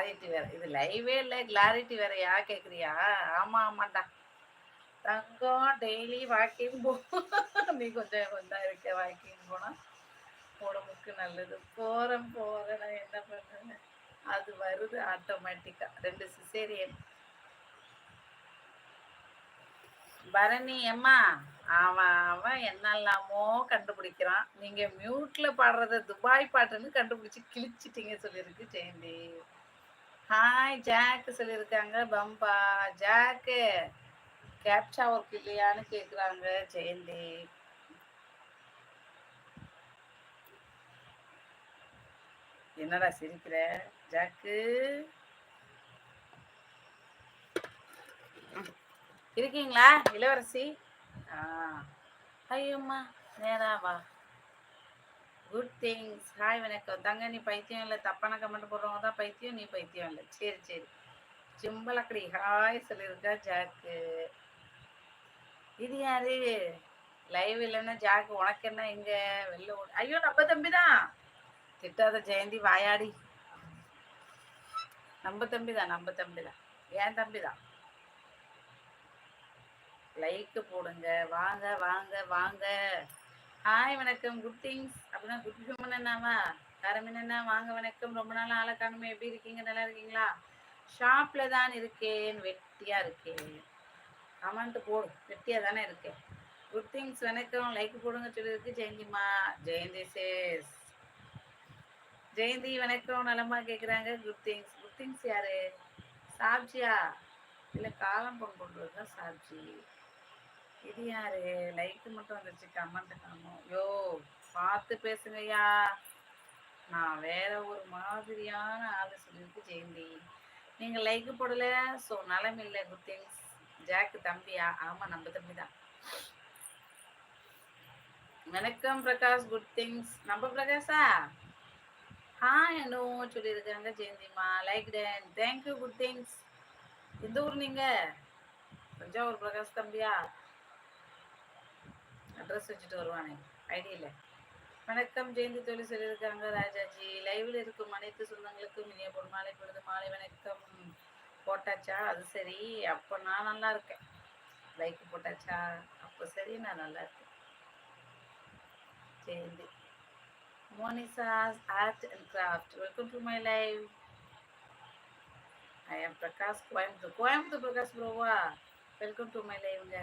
Clarity வேற. இது லைவே இல்ல, கிளாரிட்டி வேறயா கேக்குறியா? ஆமா ஆமாண்டா. தங்கம் டெய்லி வாக்கிங் போ. நீ கொஞ்சம் கொஞ்சம் இருக்க வாக்கிங் போனா உடம்புக்கு நல்லது. போறேன் போறேன், நான் என்ன பண்றேன்? அது வருது ஆட்டோமேட்டிக்கா. 2 சிசேரியன். பரணி அம்மா, அவன் அவன் என்னெல்லாமோ கண்டுபிடிக்கிறான். நீங்க மியூட்ல பாடுறத துபாய் பாட்டுன்னு கண்டுபிடிச்சு கிழிச்சிட்டீங்க சொல்லியிருக்கு ஜெயந்தி. ஹாய் ஜாக் சொல்லியிருக்காங்க பம்பா. ஜாக்கு கேப்சா ஒர்க் இல்லையான்னு கேக்குறாங்க ஜெயந்தி. என்னடா சிரிக்கிற ஜாக்கு? இருக்கீங்களா இளவரசி? ஐயோம்மா, நேராவா? Good things. ஹாய் வணக்கம் தங்க. நீ பைத்தியம் இல்லை, தப்பான கமெண்ட் போடுறவங்க தான் பைத்தியம், நீ பைத்தியம் இல்லை. சரி சரி. சிம்பலக்கடி ஹாய் சொல்லியிருக்கா ஜாக்கு. இது யாரு? லைவ் இல்லைன்னா ஜாக்கு உனக்கு என்ன இங்க வெளில ஐயோ நம்ம தம்பி தான். திட்டாத ஜெயந்தி வாயாடி. நம்ம தம்பி தான், நம்ம தம்பி தான், ஏன் தம்பி தான். லைக் போடுங்க, வாங்க வாங்க வாங்க. ஹாய் வணக்கம் குட் திங்ஸ். அப்படின்னா குட் ஹியூமன் என்னவா? காரமின் என்ன வாங்க வணக்கம். ரொம்ப நாள் ஆளை காணுமே, எப்படி இருக்கீங்க? நல்லா இருக்கீங்களா? ஷாப்ல தான் இருக்கேன், வெட்டியா இருக்கேன். கமெண்ட் போடு, வெட்டியா தானே இருக்கேன். குட் திங்ஸ் வணக்கம். லைக் போடுங்க சொல்லியிருக்கு ஜெயந்திமா. ஜெயந்தி சேஸ். ஜெயந்தி வணக்கம், நலமா கேக்குறாங்க. Good things. குட் திங்ஸ் யாரு? சாப்ஜியா இல்ல காலம் பொண்ணு சாப்ஜி. இது யாரு? லைக் மட்டும் வந்துருச்சு, கமெண்ட் காணும். யோ பார்த்து பேசுங்கய்யா, நான் வேற ஒரு மாதிரியான ஆளு சொல்லியிருக்கு ஜெயந்தி. நீங்க லைக் போடல, ஸோ நலம் இல்லை. Good things. ஜாக்கு தம்பியா? ஆமா நம்ம தம்பி தான். வணக்கம் பிரகாஷ். Good things. நம்ம பிரகாஷா? ஹாய் அனு சொல்லியிருக்காங்க ஜெயந்திமா. Like done, thank you. Good things. எந்த ஊர் நீங்க? தஞ்சாவூர் பிரகாஷ் தம்பியா? அட்ரஸ் வச்சுட்டு வருவானே, ஐடியில். வணக்கம் ஜெயந்தி தோழி சொல்லியிருக்காங்க ராஜாஜி. லைவ்ல இருக்கும் அனைத்து சொந்தங்களுக்கும் இனிய பொன்மாலை பொழுது மாலை வணக்கம். போட்டாச்சா? அது சரி, அப்போ நான் நல்லா இருக்கேன். லைக் போட்டாச்சா? அப்போ சரி, நான் நல்லா இருக்கேன். Jayanthi. Monisha's art and craft, welcome to my live. I am Prakash, Coimbatore. Coimbatore Prakash ப்ரோவா? வெல்கம் டு மை லைவ்ங்க.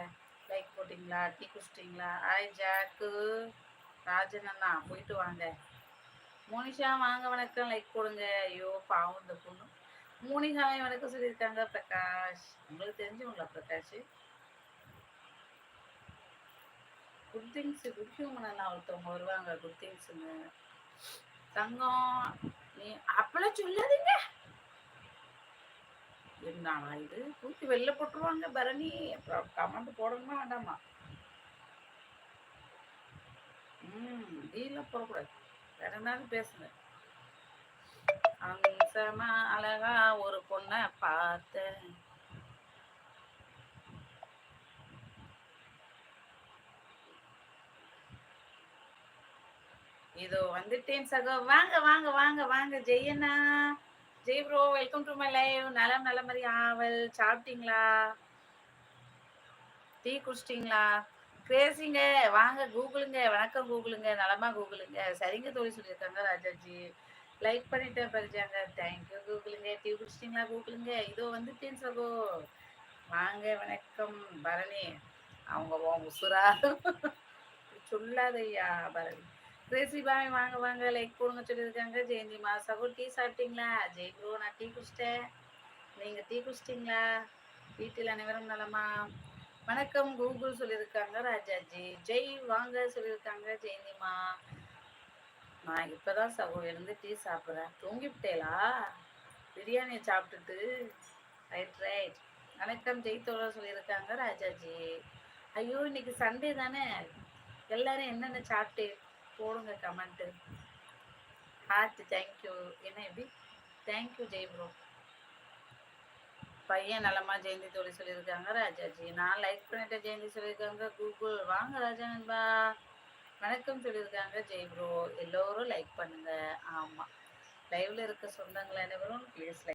லைக் போட்டிங்களா? டீ குடிச்சிட்டிங்களா? ஹாய் ஜாக்கு. ராஜன் அண்ணா போயிட்டு வாங்க. மோனிஷா வாங்க வணக்கம். லைக் போடுங்க. ஐயோ பாவம் இந்த பொண்ணு. மோனிகாவை வணக்கம் சொல்லியிருக்காங்க பிரகாஷ். உங்களுக்கு தெரிஞ்சவங்களா Prakash? Good things good human எல்லாம் ஒருத்தவங்க வருவாங்க குட் திங்ஸ்ன்னு. தங்கம் நீ அப்பெல்லாம் சொல்லாதீங்க. என்னடா இது, தூக்கி வெளில போட்டுருவாங்க பரணி. அப்புறம் கமெண்ட் போடணுமா வேண்டாமா? டீலாம் போடக்கூடாது, வேற என்னாலும் பேசுங்க. அம்சமா அழகா ஒரு பொண்ணை பார்த்தேன். இதோ வந்துட்டேன் சகோ. வாங்க வாங்க வாங்க வாங்க. ஜெயண்ணா, Jay bro, welcome to my live. நலம் நல்ல மாதிரி ஆவல். சாப்பிட்டீங்களா? டீ குடிச்சிட்டிங்களா? கிரேசிங்க வாங்க. கூகுளுங்க. வணக்கம் கூகுளுங்க. நலமா கூகுளுங்க. சரிங்க தோழி சொல்லியிருக்காங்க ராஜாஜி. லைக் பண்ணிட்டேன் பரிச்சாங்க. தேங்க்யூ கூகுளுங்க. டீ குடிச்சிட்டிங்களா கூகுளுங்க? இதோ வந்துட்டேன் சகோ. வாங்க வணக்கம் பரணி. அவங்க உசுரா சொல்லாதையா பரணி. கிரேசி பாய் வாங்க வாங்க. லைக் போடுங்க சொல்லியிருக்காங்க ஜெயந்திமா. சகோ டீ சாப்பிட்டீங்களா? ஜெய் ப்ரோ நான் டீ குடிச்சிட்டேன். நீங்க டீ குடிச்சிட்டிங்களா? வீட்டில் அனைவரும் நலமா? வணக்கம் கூகுள் சொல்லியிருக்காங்க ராஜாஜி. ஜெய் வாங்க சொல்லியிருக்காங்க ஜெயந்திமா. நான் இப்பதான் சகோ எழுந்து டீ சாப்பிட்றேன். தூங்கிவிட்டேலா? பிரியாணியை சாப்பிட்டுட்டு. Right right. வணக்கம் ஜெய் தோழர் சொல்லியிருக்காங்க ராஜாஜி. ஐயோ இன்னைக்கு சண்டே தானே, எல்லாரும் என்னென்ன சாப்பிட்டு போடுங்க கமெண்ட்டு. Heart thank you. என்ன எப்படி? Thank you Jai bro. பையன் நலமா ஜெயந்தி தோழி சொல்லியிருக்காங்க ராஜாஜி. நான் லைக் பண்ணிட்டேன் ஜெயந்தி சொல்லியிருக்காங்க கூகுள். வாங்க ராஜா நண்பா. வணக்கம் சொல்லியிருக்காங்க ஜெய் ப்ரோ. எல்லோரும் லைக் பண்ணுங்க. ஆமா, லைவ்ல இருக்க சொந்தங்கள் அனைவரும் ப்ளீஸ் லைக்